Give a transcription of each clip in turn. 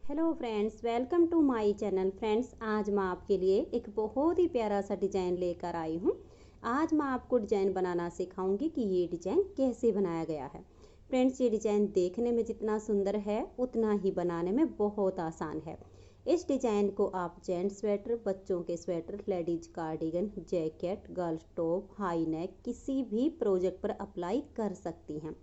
Hello friends, welcome to my channel. Friends, आज मैं आपके लिए एक बहुत ही प्यारा सा डिज़ाइन लेकर आई हूँ। आज मैं आपको डिज़ाइन बनाना सिखाऊंगी कि ये डिज़ाइन कैसे बनाया गया है। फ्रेंड्स, ये डिज़ाइन देखने में जितना सुंदर है उतना ही बनाने में बहुत आसान है। इस डिज़ाइन को आप जेंट्स स्वेटर, बच्चों के sweater, ladies cardigan, jacket, girls top, high neck किसी भी प्रोजेक्ट पर अप्लाई कर सकती हैं।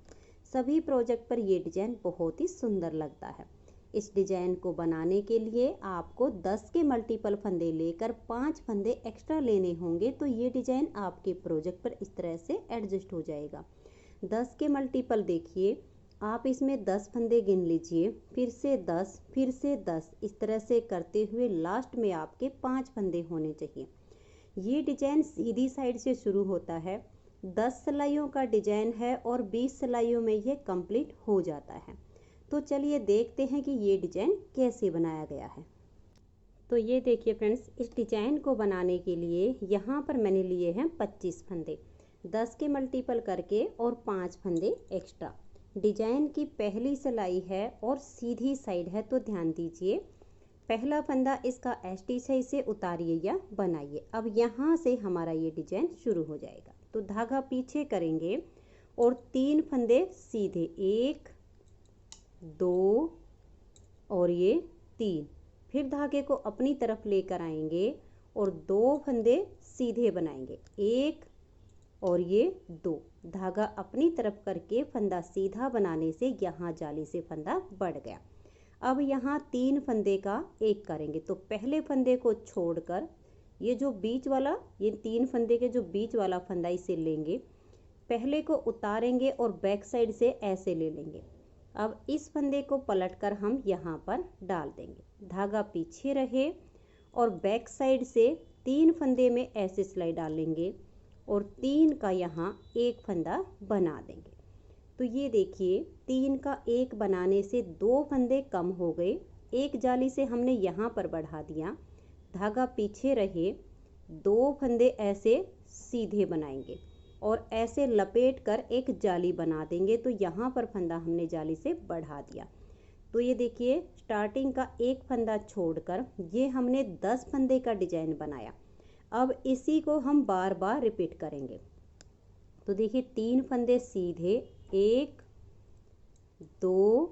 सभी प्रोजेक्ट पर ये डिज़ाइन बहुत ही सुंदर लगता है। इस डिजाइन को बनाने के लिए आपको 10 के मल्टीपल फंदे लेकर 5 फंदे एक्स्ट्रा लेने होंगे, तो ये डिजाइन आपके प्रोजेक्ट पर इस तरह से एडजस्ट हो जाएगा। 10 के मल्टीपल देखिए, आप इसमें 10 फंदे गिन लीजिए, फिर से 10, फिर से 10, इस तरह से करते हुए लास्ट में आपके 5 फंदे होने चाहिए। ये डिजाइन सीधी साइड से शुरू होता है। 10 सिलाइयों का डिजाइन है और 20 सिलाइयों में ये कंप्लीट हो जाता है। तो चलिए देखते हैं कि ये डिजाइन कैसे बनाया गया है। तो ये देखिए फ्रेंड्स, इस डिजाइन को बनाने के लिए यहाँ पर मैंने लिए हैं 25 फंदे, 10 के मल्टीपल करके और 5 फंदे एक्स्ट्रा। डिजाइन की पहली सिलाई है और सीधी साइड है, तो ध्यान दीजिए। पहला फंदा इसका एस्टी सही से उतारिए या बनाइए। अब यहाँ से हमारा ये डिजाइन शुरू हो जाएगा। तो धागा पीछे करेंगे और 3 फंदे सीधे, 1 2 और ये 3। फिर धागे को अपनी तरफ लेकर आएंगे और 2 फंदे सीधे बनाएंगे, 1 और ये 2। धागा अपनी तरफ करके फंदा सीधा बनाने से यहाँ जाली से फंदा बढ़ गया। अब यहाँ 3 फंदे का एक करेंगे, तो पहले फंदे को छोड़कर ये जो बीच वाला, ये 3 फंदे के जो बीच वाला फंदा इसे लेंगे, पहले को उतारेंगे और बैक साइड से ऐसे ले लेंगे। अब इस फंदे को पलटकर हम यहाँ पर डाल देंगे। धागा पीछे रहे और बैक साइड से 3 फंदे में ऐसे सिलाई डालेंगे और 3 का यहाँ एक फंदा बना देंगे। तो ये देखिए, 3 का एक बनाने से 2 फंदे कम हो गए। एक जाली से हमने यहाँ पर बढ़ा दिया। धागा पीछे रहे, 2 फंदे ऐसे सीधे बनाएंगे और ऐसे लपेट कर एक जाली बना देंगे। तो यहाँ पर फंदा हमने जाली से बढ़ा दिया। तो ये देखिए, स्टार्टिंग का एक फंदा छोड़कर ये हमने 10 फंदे का डिजाइन बनाया। अब इसी को हम बार बार रिपीट करेंगे। तो देखिए, 3 फंदे सीधे, 1 2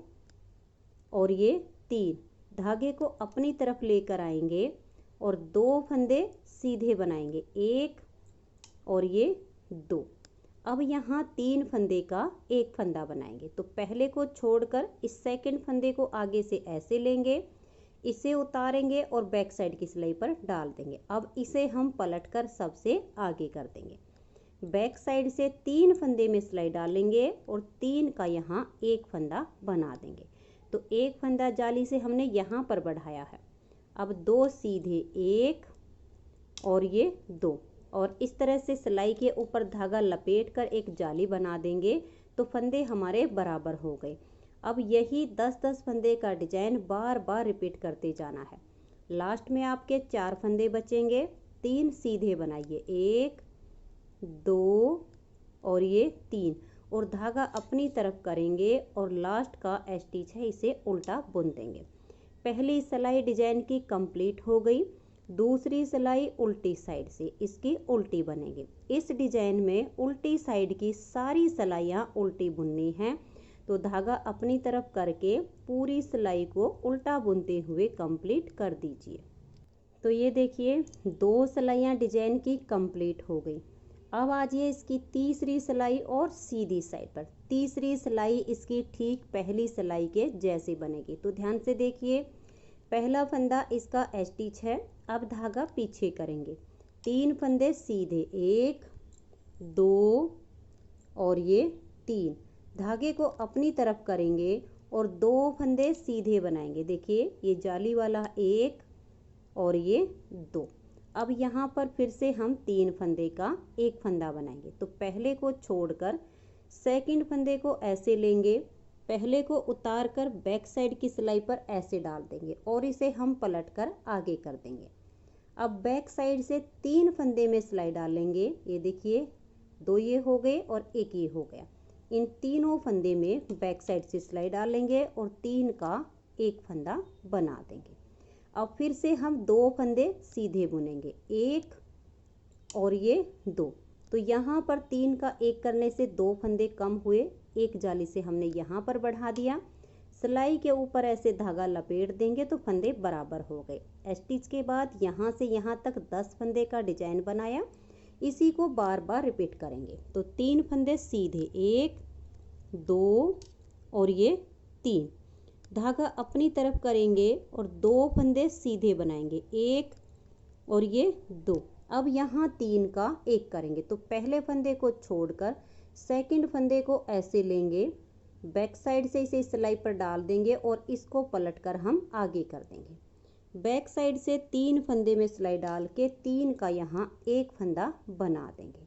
और ये 3। धागे को अपनी तरफ लेकर आएंगे और 2 फंदे सीधे बनाएंगे, 1 और ये 2। अब यहाँ 3 फंदे का एक फंदा बनाएंगे। तो पहले को छोड़कर इस सेकंड फंदे को आगे से ऐसे लेंगे, इसे उतारेंगे और बैक साइड की सिलाई पर डाल देंगे। अब इसे हम पलटकर सबसे आगे कर देंगे। बैक साइड से 3 फंदे में सिलाई डालेंगे और 3 का यहाँ एक फंदा बना देंगे। तो एक फंदा जाली से हमने यहाँ पर बढ़ाया है। अब 2 सीधे, 1 और ये 2, और इस तरह से सिलाई के ऊपर धागा लपेट कर एक जाली बना देंगे। तो फंदे हमारे बराबर हो गए। अब यही 10-10 फंदे का डिजाइन बार बार रिपीट करते जाना है। लास्ट में आपके 4 फंदे बचेंगे। 3 सीधे बनाइए, 1 2 और ये 3, और धागा अपनी तरफ करेंगे और लास्ट का स्टिच है इसे उल्टा बुन देंगे। पहली सिलाई डिजाइन की कंप्लीट हो गई। दूसरी सिलाई उल्टी साइड से इसकी उल्टी बनेगी। इस डिजाइन में उल्टी साइड की सारी सिलाइयाँ उल्टी बुननी हैं। तो धागा अपनी तरफ करके पूरी सिलाई को उल्टा बुनते हुए कंप्लीट कर दीजिए। तो ये देखिए, 2 सिलाइयाँ डिजाइन की कंप्लीट हो गई। अब आ जाइए इसकी तीसरी सिलाई और सीधी साइड पर। तीसरी सिलाई इसकी ठीक पहली सिलाई के जैसे बनेगी। तो ध्यान से देखिए, पहला फंदा इसका स्टिच है। अब धागा पीछे करेंगे, 3 फंदे सीधे, 1 2 और ये 3। धागे को अपनी तरफ करेंगे और 2 फंदे सीधे बनाएंगे। देखिए, ये जाली वाला 1 और ये 2। अब यहाँ पर फिर से हम 3 फंदे का एक फंदा बनाएंगे। तो पहले को छोड़कर सेकंड फंदे को ऐसे लेंगे, पहले को उतार कर बैक साइड की सिलाई पर ऐसे डाल देंगे और इसे हम पलट कर आगे कर देंगे। अब बैक साइड से 3 फंदे में सिलाई डालेंगे। ये देखिए, 2 ये हो गए और 1 ये हो गया। इन तीनों फंदे में बैक साइड से सिलाई डालेंगे और 3 का एक फंदा बना देंगे। अब फिर से हम 2 फंदे सीधे बुनेंगे, 1 और ये 2। तो यहाँ पर 3 का 1 करने से 2 फंदे कम हुए, एक जाली से हमने यहाँ पर बढ़ा दिया। सिलाई के ऊपर ऐसे धागा लपेट देंगे तो फंदे बराबर हो गए। स्टिच के बाद यहाँ से यहाँ तक 10 फंदे का डिजाइन बनाया। इसी को बार बार रिपीट करेंगे। तो 3 फंदे सीधे, 1 2 और ये 3, धागा अपनी तरफ करेंगे और 2 फंदे सीधे बनाएंगे, 1 और ये 2। अब यहाँ 3 का 1 करेंगे तो पहले फंदे को छोड़कर सेकंड फंदे को ऐसे लेंगे, बैक साइड से इसे सिलाई पर डाल देंगे और इसको पलटकर हम आगे कर देंगे। बैक साइड से 3 फंदे में सिलाई डाल के 3 का यहाँ 1 फंदा बना देंगे।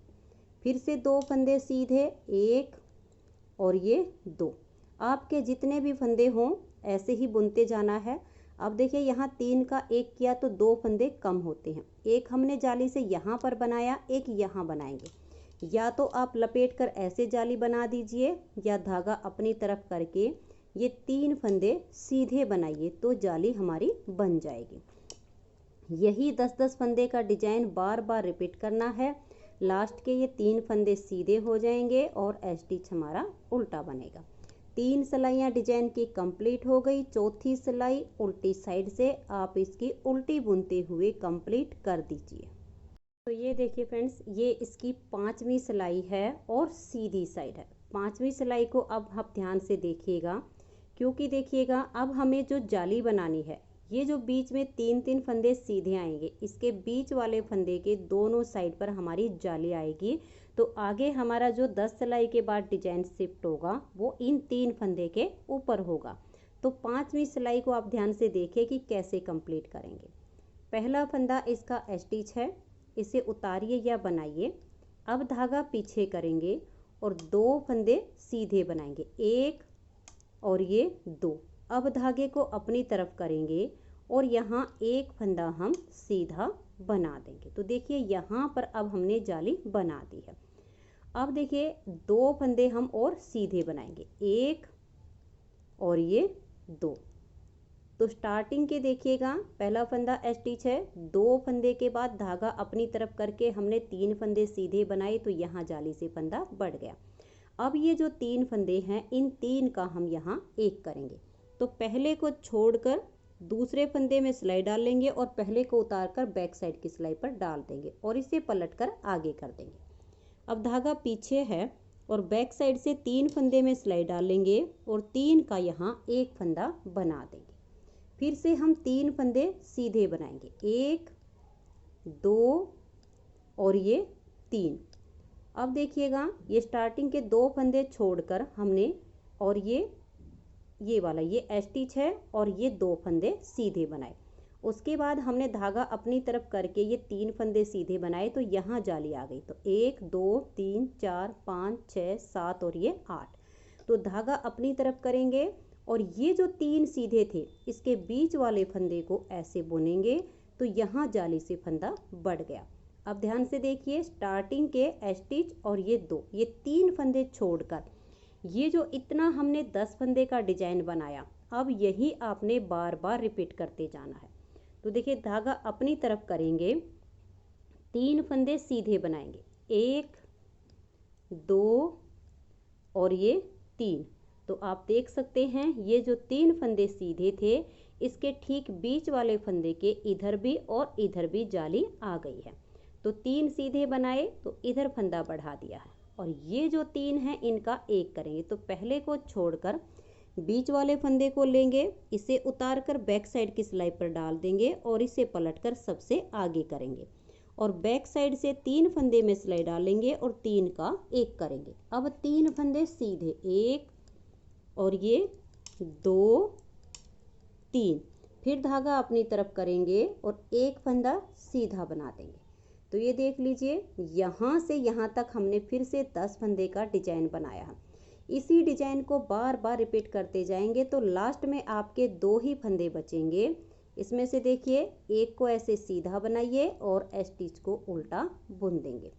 फिर से 2 फंदे सीधे, 1 और ये 2। आपके जितने भी फंदे हों ऐसे ही बुनते जाना है। अब देखिए यहाँ 3 का 1 किया तो 2 फंदे कम होते हैं। एक हमने जाली से यहाँ पर बनाया, एक यहाँ बनाएंगे। या तो आप लपेट कर ऐसे जाली बना दीजिए या धागा अपनी तरफ करके ये 3 फंदे सीधे बनाइए तो जाली हमारी बन जाएगी। यही 10-10 फंदे का डिजाइन बार बार रिपीट करना है। लास्ट के ये 3 फंदे सीधे हो जाएंगे और स्टिच हमारा उल्टा बनेगा। 3 सिलाइयाँ डिजाइन की कंप्लीट हो गई। चौथी सिलाई उल्टी साइड से आप इसकी उल्टी बुनते हुए कंप्लीट कर दीजिए। तो ये देखिए फ्रेंड्स, ये इसकी 5वीं सिलाई है और सीधी साइड है। 5वीं सिलाई को अब आप ध्यान से देखिएगा, क्योंकि देखिएगा अब हमें जो जाली बनानी है, ये जो बीच में 3-3 फंदे सीधे आएंगे, इसके बीच वाले फंदे के दोनों साइड पर हमारी जाली आएगी। तो आगे हमारा जो 10 सिलाई के बाद डिजाइन शिफ्ट होगा वो इन 3 फंदे के ऊपर होगा। तो 5वीं सिलाई को आप ध्यान से देखिए कि कैसे कंप्लीट करेंगे। पहला फंदा इसका स्टिच है, इसे उतारिए या बनाइए। अब धागा पीछे करेंगे और 2 फंदे सीधे बनाएंगे, 1 और ये 2। अब धागे को अपनी तरफ करेंगे और यहाँ 1 फंदा हम सीधा बना देंगे। तो देखिए यहाँ पर अब हमने जाली बना दी है। अब देखिए 2 फंदे हम और सीधे बनाएंगे, 1 और ये 2। तो स्टार्टिंग के देखिएगा, पहला फंदा स्टिच है, 2 फंदे के बाद धागा अपनी तरफ करके हमने 3 फंदे सीधे बनाए तो यहाँ जाली से फंदा बढ़ गया। अब ये जो 3 फंदे हैं, इन 3 का हम यहाँ 1 करेंगे। तो पहले को छोड़कर दूसरे फंदे में सिलाई डाल लेंगे और पहले को उतारकर बैक साइड की सिलाई पर डाल देंगे और इसे पलटकर आगे कर देंगे। अब धागा पीछे है और बैक साइड से 3 फंदे में सिलाई डाल लेंगे और 3 का यहाँ 1 फंदा बना देंगे। फिर से हम 3 फंदे सीधे बनाएंगे, 1 2 और ये 3। अब देखिएगा ये स्टार्टिंग के 2 फंदे छोड़कर हमने और ये वाला ये स्टिच है और ये 2 फंदे सीधे बनाए। उसके बाद हमने धागा अपनी तरफ करके ये 3 फंदे सीधे बनाए तो यहाँ जाली आ गई। तो 1 2 3 4 5 6 7 और ये 8। तो धागा अपनी तरफ करेंगे और ये जो 3 सीधे थे इसके बीच वाले फंदे को ऐसे बुनेंगे तो यहाँ जाली से फंदा बढ़ गया। अब ध्यान से देखिए, स्टार्टिंग के स्टिच और ये 3 फंदे छोड़कर ये जो इतना हमने 10 फंदे का डिजाइन बनाया, अब यही आपने बार बार रिपीट करते जाना है। तो देखिए धागा अपनी तरफ करेंगे, 3 फंदे सीधे बनाएंगे, 1 2 और ये 3। तो आप देख सकते हैं ये जो 3 फंदे सीधे थे इसके ठीक बीच वाले फंदे के इधर भी और इधर भी जाली आ गई है। तो 3 सीधे बनाए तो इधर फंदा बढ़ा दिया है और ये जो 3 हैं इनका 1 करेंगे। तो पहले को छोड़कर बीच वाले फंदे को लेंगे, इसे उतारकर बैक साइड की सिलाई पर डाल देंगे और इसे पलटकर सबसे आगे करेंगे और बैक साइड से 3 फंदे में सिलाई डालेंगे और 3 का 1 करेंगे। अब 3 फंदे सीधे, 1 और ये 2 3। फिर धागा अपनी तरफ करेंगे और 1 फंदा सीधा बना देंगे। तो ये देख लीजिए यहाँ से यहाँ तक हमने फिर से 10 फंदे का डिजाइन बनाया है। इसी डिजाइन को बार बार रिपीट करते जाएंगे तो लास्ट में आपके 2 ही फंदे बचेंगे। इसमें से देखिए एक को ऐसे सीधा बनाइए और स्टिच को उल्टा बुन देंगे।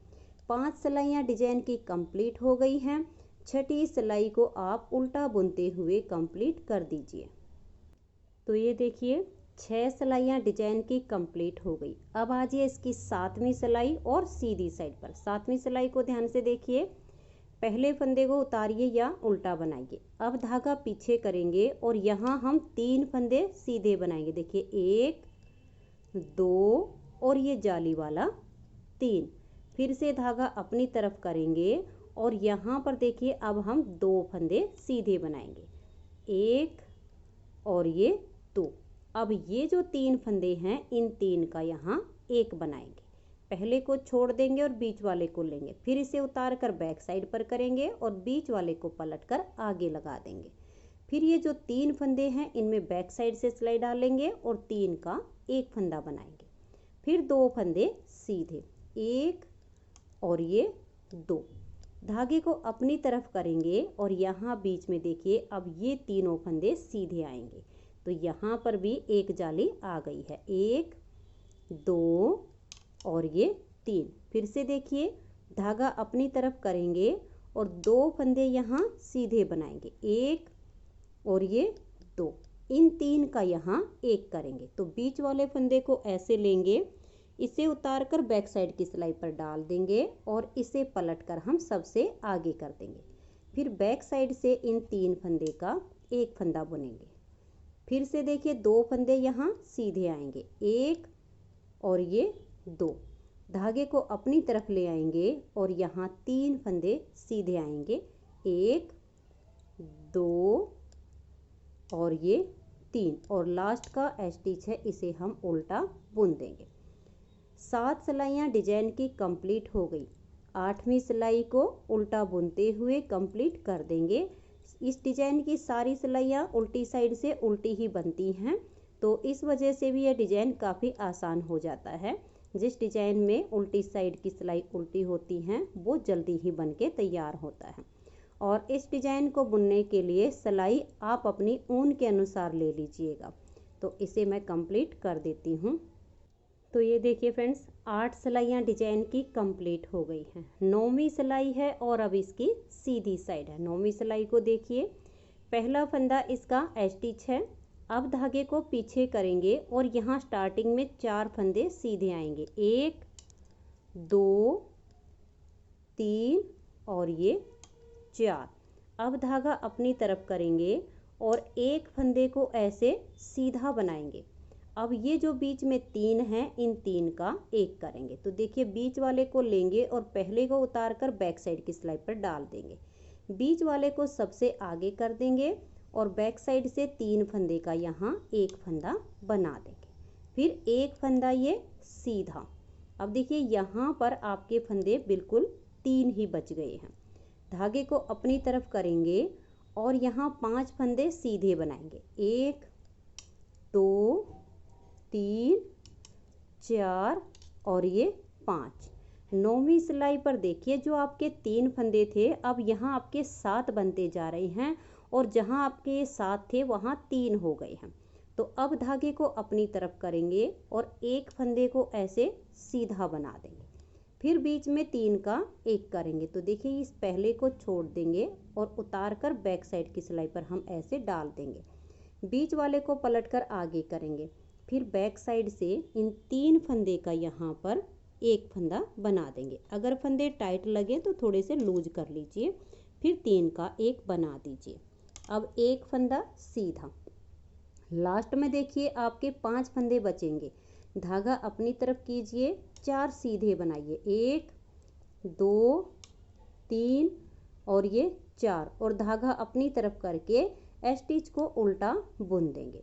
5 सिलाइयाँ डिजाइन की कंप्लीट हो गई हैं। 6ठी सिलाई को आप उल्टा बुनते हुए कंप्लीट कर दीजिए। तो ये देखिए 6 सिलाइयाँ डिजाइन की कंप्लीट हो गई। अब आ जाइए इसकी 7वीं सिलाई और सीधी साइड पर। 7वीं सिलाई को ध्यान से देखिए, पहले फंदे को उतारिए या उल्टा बनाइए। अब धागा पीछे करेंगे और यहाँ हम 3 फंदे सीधे बनाएंगे। देखिए 1 2 और ये जाली वाला 3। फिर से धागा अपनी तरफ करेंगे और यहाँ पर देखिए अब हम 2 फंदे सीधे बनाएंगे, 1 और ये 2। अब ये जो 3 फंदे हैं इन 3 का यहाँ 1 बनाएंगे। पहले को छोड़ देंगे और बीच वाले को लेंगे, फिर इसे उतार कर बैक साइड पर करेंगे और बीच वाले को पलट कर आगे लगा देंगे। फिर ये जो 3 फंदे हैं इनमें बैक साइड से सिलाई डालेंगे और 3 का 1 फंदा बनाएंगे। फिर 2 फंदे सीधे, 1 और ये 2। धागे को अपनी तरफ करेंगे और यहाँ बीच में देखिए अब ये तीनों फंदे सीधे आएंगे। तो यहाँ पर भी एक जाली आ गई है, 1 2 और ये 3। फिर से देखिए धागा अपनी तरफ करेंगे और 2 फंदे यहाँ सीधे बनाएंगे, 1 और ये 2। इन 3 का यहाँ 1 करेंगे। तो बीच वाले फंदे को ऐसे लेंगे, इसे उतार कर बैक साइड की सिलाई पर डाल देंगे और इसे पलट कर हम सबसे आगे कर देंगे। फिर बैक साइड से इन 3 फंदे का 1 फंदा बुनेंगे। फिर से देखिए 2 फंदे यहाँ सीधे आएंगे, 1 और ये 2। धागे को अपनी तरफ ले आएंगे और यहाँ 3 फंदे सीधे आएंगे, 1 2 और ये 3। और लास्ट का स्टिच है, इसे हम उल्टा बुन देंगे। 7 सिलाइयाँ डिजाइन की कंप्लीट हो गई। 8वीं सिलाई को उल्टा बुनते हुए कंप्लीट कर देंगे। इस डिजाइन की सारी सिलाइयाँ उल्टी साइड से उल्टी ही बनती हैं, तो इस वजह से भी यह डिजाइन काफ़ी आसान हो जाता है। जिस डिजाइन में उल्टी साइड की सिलाई उल्टी होती हैं वो जल्दी ही बन के तैयार होता है। और इस डिजाइन को बुनने के लिए सिलाई आप अपनी ऊन के अनुसार ले लीजिएगा। तो इसे मैं कंप्लीट कर देती हूँ। तो ये देखिए फ्रेंड्स 8 सिलाइयाँ डिजाइन की कंप्लीट हो गई हैं। 9वीं सिलाई है और अब इसकी सीधी साइड है। 9वीं सिलाई को देखिए, पहला फंदा इसका स्टिच है। अब धागे को पीछे करेंगे और यहाँ स्टार्टिंग में 4 फंदे सीधे आएंगे, 1 2 3 और ये 4। अब धागा अपनी तरफ करेंगे और 1 फंदे को ऐसे सीधा बनाएंगे। अब ये जो बीच में 3 हैं इन 3 का 1 करेंगे। तो देखिए बीच वाले को लेंगे और पहले को उतार कर बैक साइड की सिलाई पर डाल देंगे, बीच वाले को सबसे आगे कर देंगे और बैक साइड से 3 फंदे का यहाँ 1 फंदा बना देंगे। फिर 1 फंदा ये सीधा। अब देखिए यहाँ पर आपके फंदे बिल्कुल 3 ही बच गए हैं। धागे को अपनी तरफ करेंगे और यहाँ 5 फंदे सीधे बनाएंगे, 1 2 3 4 और ये 5। 9वीं सिलाई पर देखिए जो आपके 3 फंदे थे अब यहाँ आपके 7 बनते जा रहे हैं और जहाँ आपके 7 थे वहाँ 3 हो गए हैं। तो अब धागे को अपनी तरफ करेंगे और 1 फंदे को ऐसे सीधा बना देंगे। फिर बीच में 3 का 1 करेंगे। तो देखिए इस पहले को छोड़ देंगे और उतार कर बैक साइड की सिलाई पर हम ऐसे डाल देंगे, बीच वाले को पलट कर आगे करेंगे। फिर बैक साइड से इन 3 फंदे का यहाँ पर 1 फंदा बना देंगे। अगर फंदे टाइट लगे तो थोड़े से लूज कर लीजिए। फिर 3 का 1 बना दीजिए। अब 1 फंदा सीधा। लास्ट में देखिए आपके 5 फंदे बचेंगे। धागा अपनी तरफ कीजिए, 4 सीधे बनाइए, 1 2 3 और ये 4। और धागा अपनी तरफ करके स्टिच को उल्टा बुन देंगे।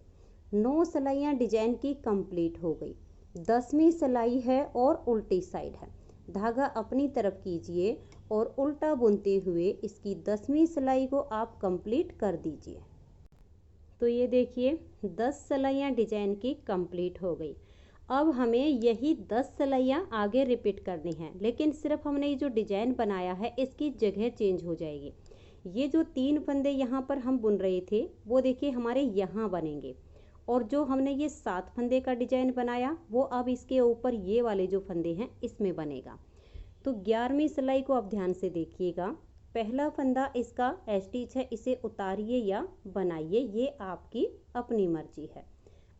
9 सिलाइयाँ डिजाइन की कंप्लीट हो गई। 10वीं सिलाई है और उल्टी साइड है। धागा अपनी तरफ कीजिए और उल्टा बुनते हुए इसकी 10वीं सिलाई को आप कंप्लीट कर दीजिए। तो ये देखिए 10 सिलाइयाँ डिजाइन की कंप्लीट हो गई। अब हमें यही 10 सिलाइयाँ आगे रिपीट करनी है, लेकिन सिर्फ हमने ये जो डिजाइन बनाया है इसकी जगह चेंज हो जाएगी। ये जो 3 फंदे यहाँ पर हम बुन रहे थे वो देखिए हमारे यहाँ बनेंगे और जो हमने ये 7 फंदे का डिजाइन बनाया वो अब इसके ऊपर ये वाले जो फंदे हैं इसमें बनेगा। तो 11वीं सिलाई को आप ध्यान से देखिएगा। पहला फंदा इसका स्टिच है, इसे उतारिए या बनाइए, ये आपकी अपनी मर्जी है।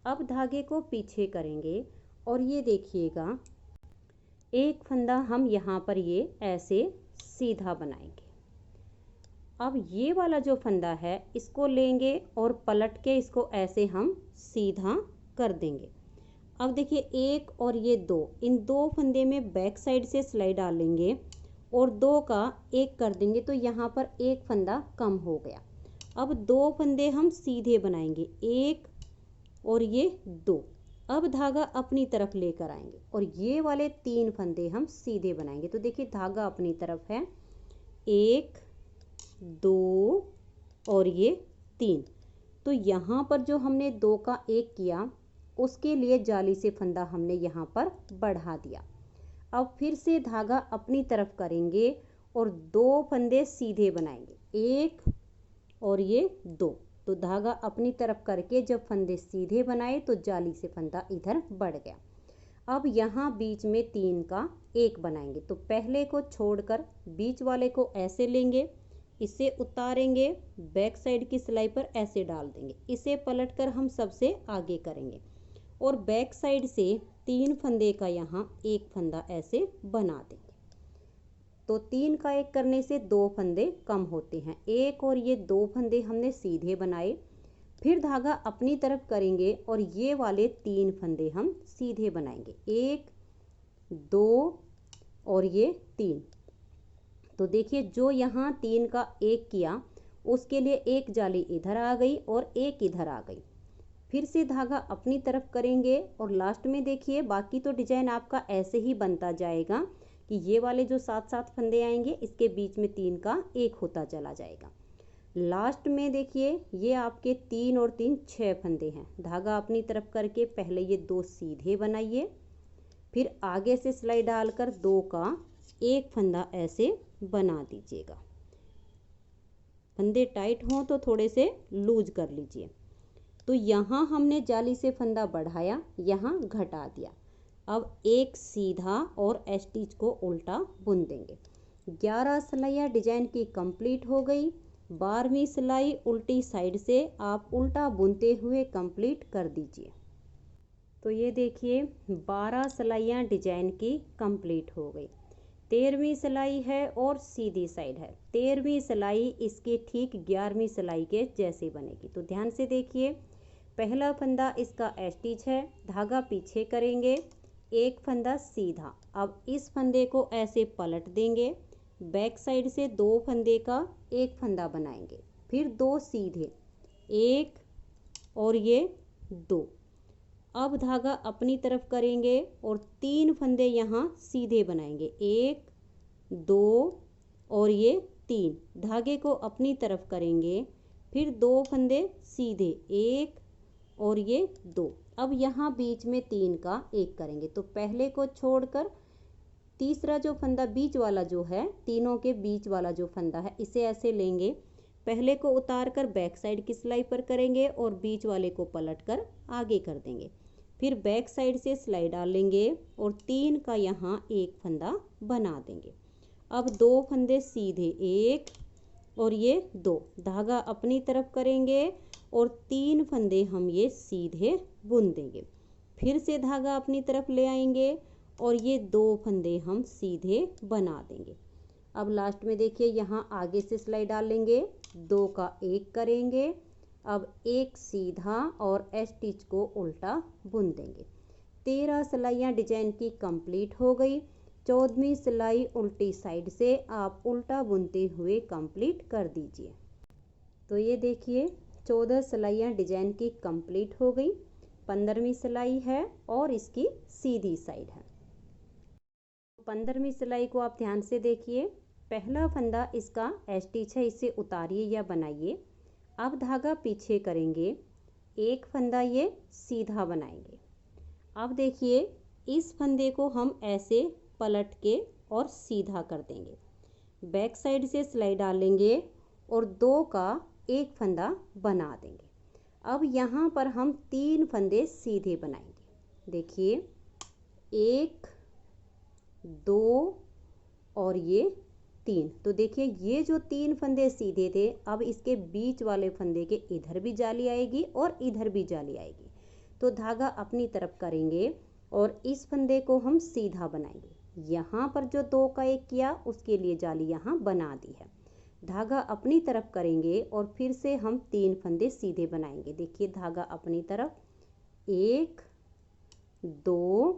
अब धागे को पीछे करेंगे और ये देखिएगा एक फंदा हम यहाँ पर ये ऐसे सीधा बनाएंगे। अब ये वाला जो फंदा है इसको लेंगे और पलट के इसको ऐसे हम सीधा कर देंगे। अब देखिए एक और ये दो, इन दो फंदे में बैक साइड से सिलाई डालेंगे और दो का एक कर देंगे, तो यहाँ पर एक फंदा कम हो गया। अब दो फंदे हम सीधे बनाएंगे, एक और ये दो। अब धागा अपनी तरफ लेकर आएंगे और ये वाले तीन फंदे हम सीधे बनाएंगे। तो देखिए धागा अपनी तरफ है, एक दो और ये तीन। तो यहाँ पर जो हमने दो का एक किया उसके लिए जाली से फंदा हमने यहाँ पर बढ़ा दिया। अब फिर से धागा अपनी तरफ करेंगे और दो फंदे सीधे बनाएंगे, एक और ये दो। तो धागा अपनी तरफ करके जब फंदे सीधे बनाए तो जाली से फंदा इधर बढ़ गया। अब यहाँ बीच में तीन का एक बनाएंगे। तो पहले को छोड़कर बीच वाले को ऐसे लेंगे, इसे उतारेंगे, बैक साइड की सिलाई पर ऐसे डाल देंगे, इसे पलटकर हम सबसे आगे करेंगे और बैक साइड से तीन फंदे का यहाँ एक फंदा ऐसे बना देंगे। तो तीन का एक करने से दो फंदे कम होते हैं, एक और ये दो फंदे हमने सीधे बनाए। फिर धागा अपनी तरफ करेंगे और ये वाले तीन फंदे हम सीधे बनाएंगे, एक दो और ये तीन। तो देखिए जो यहाँ तीन का एक किया उसके लिए एक जाली इधर आ गई और एक इधर आ गई। फिर से धागा अपनी तरफ करेंगे और लास्ट में देखिए बाकी तो डिजाइन आपका ऐसे ही बनता जाएगा कि ये वाले जो सात सात फंदे आएंगे इसके बीच में तीन का एक होता चला जाएगा। लास्ट में देखिए ये आपके तीन और तीन छह फंदे हैं। धागा अपनी तरफ करके पहले ये दो सीधे बनाइए, फिर आगे से सिलाई डालकर दो का एक फंदा ऐसे बना दीजिएगा। फंदे टाइट हों तो थोड़े से लूज कर लीजिए। तो यहाँ हमने जाली से फंदा बढ़ाया, यहाँ घटा दिया। अब एक सीधा और स्टिच को उल्टा बुन देंगे। 11 सिलाइयाँ डिजाइन की कंप्लीट हो गई। 12वीं सिलाई उल्टी साइड से आप उल्टा बुनते हुए कंप्लीट कर दीजिए। तो ये देखिए 12 सिलाइयाँ डिजाइन की कंप्लीट हो गई। 13वीं सिलाई है और सीधी साइड है। 13वीं सिलाई इसके ठीक 11वीं सिलाई के जैसे बनेगी। तो ध्यान से देखिए, पहला फंदा इसका स्टिच है, धागा पीछे करेंगे, एक फंदा सीधा। अब इस फंदे को ऐसे पलट देंगे, बैक साइड से दो फंदे का एक फंदा बनाएंगे, फिर दो सीधे, एक और ये दो। अब धागा अपनी तरफ करेंगे और तीन फंदे यहाँ सीधे बनाएंगे, एक दो और ये तीन। धागे को अपनी तरफ करेंगे, फिर दो फंदे सीधे, एक और ये दो। अब यहाँ बीच में तीन का एक करेंगे। तो पहले को छोड़कर तीसरा जो फंदा बीच वाला जो है, तीनों के बीच वाला जो फंदा है, इसे ऐसे लेंगे, पहले को उतार कर बैक साइड की सिलाई पर करेंगे और बीच वाले को पलट कर आगे कर देंगे। फिर बैक साइड से सिलाई डालेंगे और तीन का यहाँ एक फंदा बना देंगे। अब दो फंदे सीधे, एक और ये दो। धागा अपनी तरफ करेंगे और तीन फंदे हम ये सीधे बुन देंगे। फिर से धागा अपनी तरफ ले आएंगे और ये दो फंदे हम सीधे बना देंगे। अब लास्ट में देखिए यहाँ आगे से सिलाई डालेंगे, दो का एक करेंगे, अब एक सीधा और स्टिच को उल्टा बुन देंगे। 13 सिलाइयाँ डिजाइन की कंप्लीट हो गई। 14वीं सिलाई उल्टी साइड से आप उल्टा बुनते हुए कंप्लीट कर दीजिए। तो ये देखिए 14 सिलाइयाँ डिजाइन की कंप्लीट हो गई। 15वीं सिलाई है और इसकी सीधी साइड है। 15वीं सिलाई को आप ध्यान से देखिए, पहला फंदा इसका स्टिच है, इसे उतारिए या बनाइए। अब धागा पीछे करेंगे, एक फंदा ये सीधा बनाएंगे। अब देखिए इस फंदे को हम ऐसे पलट के और सीधा कर देंगे, बैक साइड से सिलाई डालेंगे और दो का एक फंदा बना देंगे। अब यहाँ पर हम तीन फंदे सीधे बनाएंगे। देखिए एक दो और ये 3। तो देखिए ये जो 3 फंदे सीधे थे, अब इसके बीच वाले फंदे के इधर भी जाली आएगी और इधर भी जाली आएगी। तो धागा अपनी तरफ करेंगे और इस फंदे को हम सीधा बनाएंगे। यहाँ पर जो 2 का 1 किया उसके लिए जाली यहाँ बना दी है। धागा अपनी तरफ करेंगे और फिर से हम 3 फंदे सीधे बनाएंगे। देखिए धागा अपनी तरफ 1 2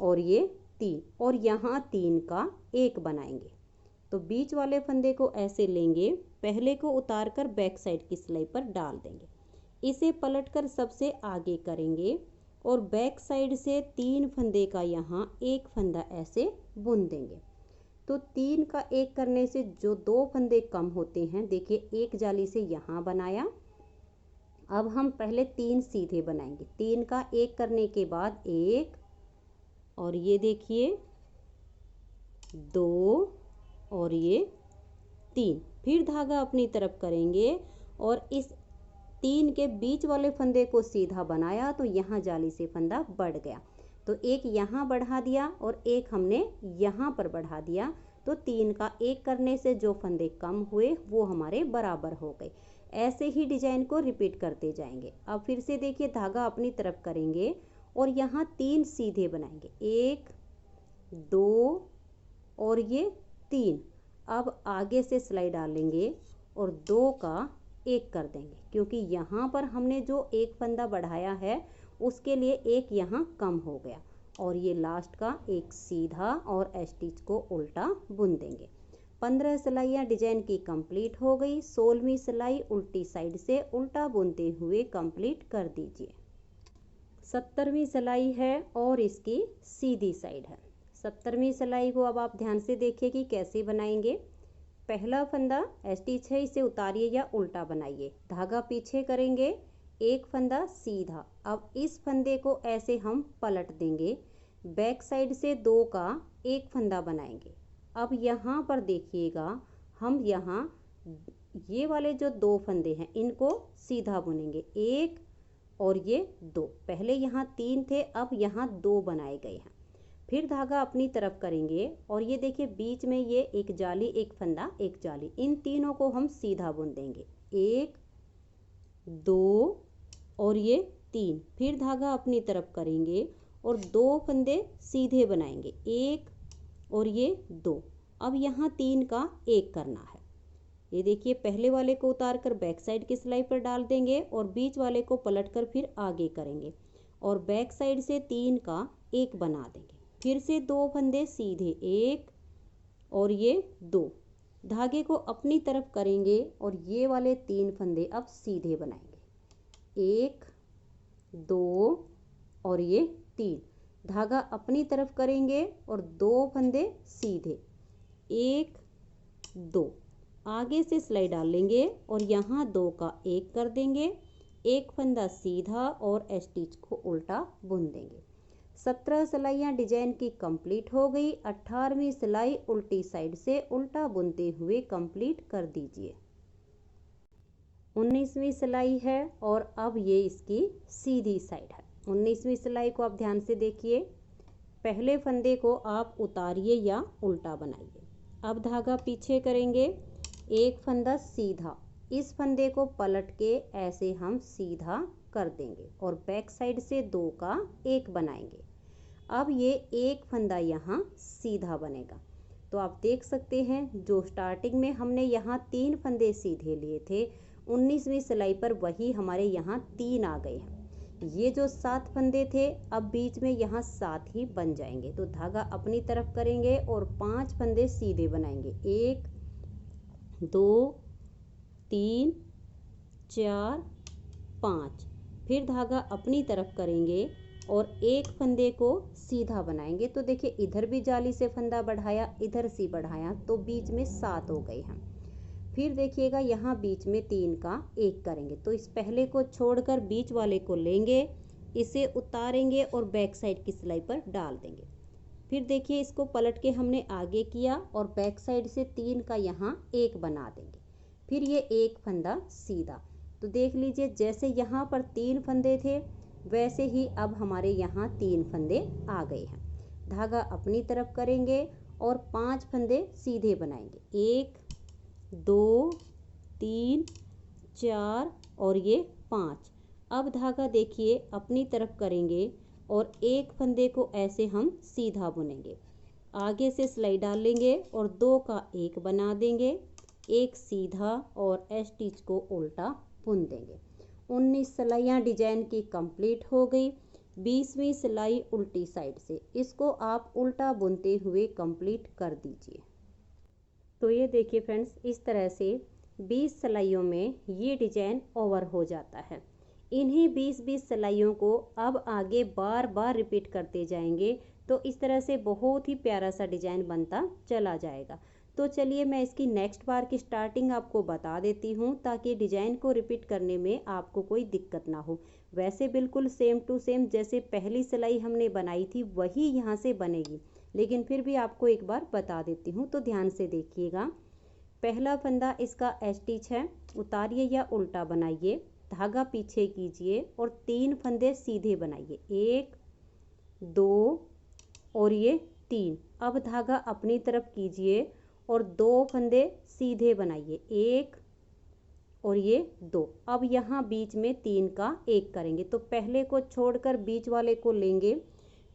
और ये 3, और यहाँ 3 का 1 बनाएंगे। तो बीच वाले फंदे को ऐसे लेंगे, पहले को उतार कर बैक साइड की सिलाई पर डाल देंगे। इसे पलटकर सबसे आगे करेंगे और बैक साइड से 3 फंदे का यहाँ 1 फंदा ऐसे बुन देंगे। तो 3 का 1 करने से जो 2 फंदे कम होते हैं, देखिए एक जाली से यहाँ बनाया। अब हम पहले 3 सीधे बनाएंगे। 3 का 1 करने के बाद 1, और ये देखिए 2 और ये 3। फिर धागा अपनी तरफ करेंगे और इस 3 के बीच वाले फंदे को सीधा बनाया तो यहाँ जाली से फंदा बढ़ गया। तो एक यहाँ बढ़ा दिया और एक हमने यहाँ पर बढ़ा दिया। तो 3 का 1 करने से जो फंदे कम हुए वो हमारे बराबर हो गए। ऐसे ही डिजाइन को रिपीट करते जाएंगे। अब फिर से देखिए धागा अपनी तरफ करेंगे और यहाँ 3 सीधे बनाएंगे, 1 2 और ये 3। अब आगे से सिलाई डालेंगे और 2 का 1 कर देंगे, क्योंकि यहाँ पर हमने जो 1 फंदा बढ़ाया है उसके लिए 1 यहाँ कम हो गया। और ये लास्ट का 1 सीधा और स्टिच को उल्टा बुन देंगे। 15 सिलाइयाँ डिजाइन की कंप्लीट हो गई। 16वीं सिलाई उल्टी साइड से उल्टा बुनते हुए कंप्लीट कर दीजिए। 70वीं सिलाई है और इसकी सीधी साइड है। 70वीं सिलाई को अब आप ध्यान से देखिए कि कैसे बनाएंगे। पहला फंदा स्टिच है, इसे उतारिए या उल्टा बनाइए। धागा पीछे करेंगे, 1 फंदा सीधा। अब इस फंदे को ऐसे हम पलट देंगे, बैक साइड से 2 का 1 फंदा बनाएंगे। अब यहाँ पर देखिएगा, हम यहाँ ये वाले जो 2 फंदे हैं इनको सीधा बुनेंगे, 1 और ये 2। पहले यहाँ 3 थे, अब यहाँ 2 बनाए गए हैं। फिर धागा अपनी तरफ करेंगे और ये देखिए बीच में ये एक जाली, एक फंदा, एक जाली, इन तीनों को हम सीधा बुन देंगे, 1 2 और ये 3। फिर धागा अपनी तरफ करेंगे और 2 फंदे सीधे बनाएंगे, 1 और ये 2। अब यहाँ 3 का 1 करना है। ये देखिए पहले वाले को उतार कर बैक साइड की सिलाई पर डाल देंगे और बीच वाले को पलट कर फिर आगे करेंगे और बैक साइड से 3 का 1 बना देंगे। फिर से 2 फंदे सीधे, 1 और ये 2। धागे को अपनी तरफ करेंगे और ये वाले 3 फंदे अब सीधे बनाएंगे, 1 2 और ये 3। धागा अपनी तरफ करेंगे और 2 फंदे सीधे, 1 2। आगे से सिलाई डाल लेंगे और यहाँ 2 का 1 कर देंगे, 1 फंदा सीधा और स्टिच को उल्टा बुन देंगे। 17 सिलाइयाँ डिजाइन की कंप्लीट हो गई। 18वीं सिलाई उल्टी साइड से उल्टा बुनते हुए कंप्लीट कर दीजिए। 19वीं सिलाई है और अब ये इसकी सीधी साइड है। 19वीं सिलाई को आप ध्यान से देखिए। पहले फंदे को आप उतारिए या उल्टा बनाइए। अब धागा पीछे करेंगे, 1 फंदा सीधा, इस फंदे को पलट के ऐसे हम सीधा कर देंगे और बैक साइड से 2 का 1 बनाएंगे। अब ये 1 फंदा यहाँ सीधा बनेगा। तो आप देख सकते हैं जो स्टार्टिंग में हमने यहाँ 3 फंदे सीधे लिए थे, 19वीं सिलाई पर वही हमारे यहाँ 3 आ गए हैं। ये जो 7 फंदे थे अब बीच में यहाँ 7 ही बन जाएंगे। तो धागा अपनी तरफ करेंगे और 5 फंदे सीधे बनाएंगे, 1 2 3 4 5। फिर धागा अपनी तरफ करेंगे और 1 फंदे को सीधा बनाएंगे। तो देखिए इधर भी जाली से फंदा बढ़ाया, इधर से बढ़ाया, तो बीच में 7 हो गए हैं। फिर देखिएगा यहाँ बीच में 3 का 1 करेंगे। तो इस पहले को छोड़कर बीच वाले को लेंगे, इसे उतारेंगे और बैक साइड की सिलाई पर डाल देंगे। फिर देखिए इसको पलट के हमने आगे किया और बैक साइड से 3 का यहाँ 1 बना देंगे। फिर ये 1 फंदा सीधा। तो देख लीजिए जैसे यहाँ पर 3 फंदे थे वैसे ही अब हमारे यहाँ 3 फंदे आ गए हैं। धागा अपनी तरफ करेंगे और 5 फंदे सीधे बनाएंगे। 1 2 3 4 और ये 5। अब धागा देखिए अपनी तरफ करेंगे और एक फंदे को ऐसे हम सीधा बुनेंगे, आगे से सिलाई डाल लेंगे और 2 का एक बना देंगे, एक सीधा और स्टिच को उल्टा बुन देंगे। 19 सिलाइयाँ डिजाइन की कंप्लीट हो गई। 20वीं सिलाई उल्टी साइड से, इसको आप उल्टा बुनते हुए कंप्लीट कर दीजिए। तो ये देखिए फ्रेंड्स, इस तरह से 20 सिलाइयों में ये डिजाइन ओवर हो जाता है। इन्हीं 20-20 सिलाइयों को अब आगे बार बार रिपीट करते जाएंगे तो इस तरह से बहुत ही प्यारा सा डिजाइन बनता चला जाएगा। तो चलिए मैं इसकी नेक्स्ट बार की स्टार्टिंग आपको बता देती हूँ ताकि डिजाइन को रिपीट करने में आपको कोई दिक्कत ना हो। वैसे बिल्कुल सेम टू सेम जैसे पहली सिलाई हमने बनाई थी वही यहाँ से बनेगी, लेकिन फिर भी आपको एक बार बता देती हूँ, तो ध्यान से देखिएगा। पहला फंदा इसका स्टिच है, उतारिए या उल्टा बनाइए, धागा पीछे कीजिए और 3 फंदे सीधे बनाइए, 1 2 और ये 3। अब धागा अपनी तरफ कीजिए और 2 फंदे सीधे बनाइए, 1 और ये 2। अब यहाँ बीच में 3 का एक करेंगे, तो पहले को छोड़कर बीच वाले को लेंगे,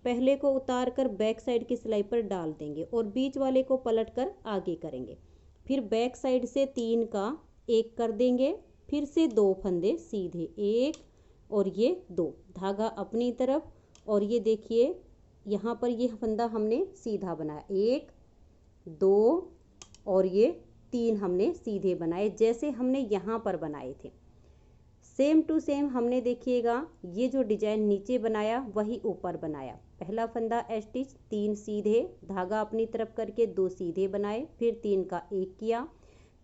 पहले को उतार कर बैक साइड की सिलाई पर डाल देंगे और बीच वाले को पलट कर आगे करेंगे। फिर बैक साइड से 3 का एक कर देंगे, फिर से 2 फंदे सीधे, 1 और ये 2, धागा अपनी तरफ और ये देखिए यहाँ पर ये फंदा हमने सीधा बनाया, 1 2 और ये 3 हमने सीधे बनाए जैसे हमने यहाँ पर बनाए थे। सेम टू सेम हमने देखिएगा ये जो डिजाइन नीचे बनाया वही ऊपर बनाया। पहला फंदा स्टिच, 3 सीधे, धागा अपनी तरफ करके 2 सीधे बनाए, फिर 3 का एक किया,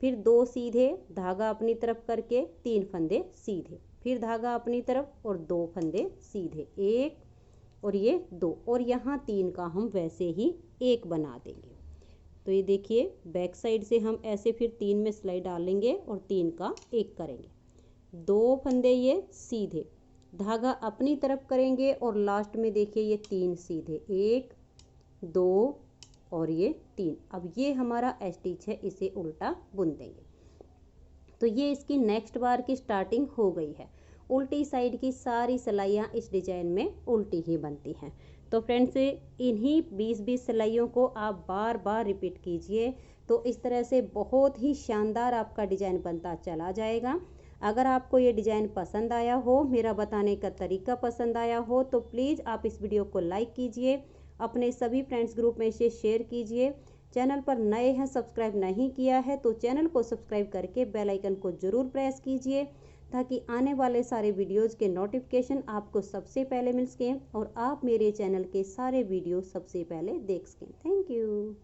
फिर 2 सीधे, धागा अपनी तरफ करके 3 फंदे सीधे, फिर धागा अपनी तरफ और 2 फंदे सीधे, 1 और ये 2 और यहाँ 3 का हम वैसे ही एक बना देंगे। तो ये देखिए बैक साइड से हम ऐसे फिर 3 में सिलाई डालेंगे और 3 का एक करेंगे, 2 फंदे ये सीधे, धागा अपनी तरफ करेंगे और लास्ट में देखिए ये 3 सीधे, 1 2 और ये 3। अब ये हमारा स्टिच है, इसे उल्टा बुन देंगे। तो ये इसकी नेक्स्ट बार की स्टार्टिंग हो गई है। उल्टी साइड की सारी सिलाइयाँ इस डिजाइन में उल्टी ही बनती हैं। तो फ्रेंड्स इन्हीं 20-20 सिलाइयों को आप बार बार रिपीट कीजिए, तो इस तरह से बहुत ही शानदार आपका डिजाइन बनता चला जाएगा। अगर आपको ये डिजाइन पसंद आया हो, मेरा बताने का तरीका पसंद आया हो, तो प्लीज़ आप इस वीडियो को लाइक कीजिए, अपने सभी फ्रेंड्स ग्रुप में इसे शेयर कीजिए। चैनल पर नए हैं, सब्सक्राइब नहीं किया है तो चैनल को सब्सक्राइब करके बेल आइकन को ज़रूर प्रेस कीजिए ताकि आने वाले सारे वीडियोज़ के नोटिफिकेशन आपको सबसे पहले मिल सकें और आप मेरे चैनल के सारे वीडियो सबसे पहले देख सकें। Thank you.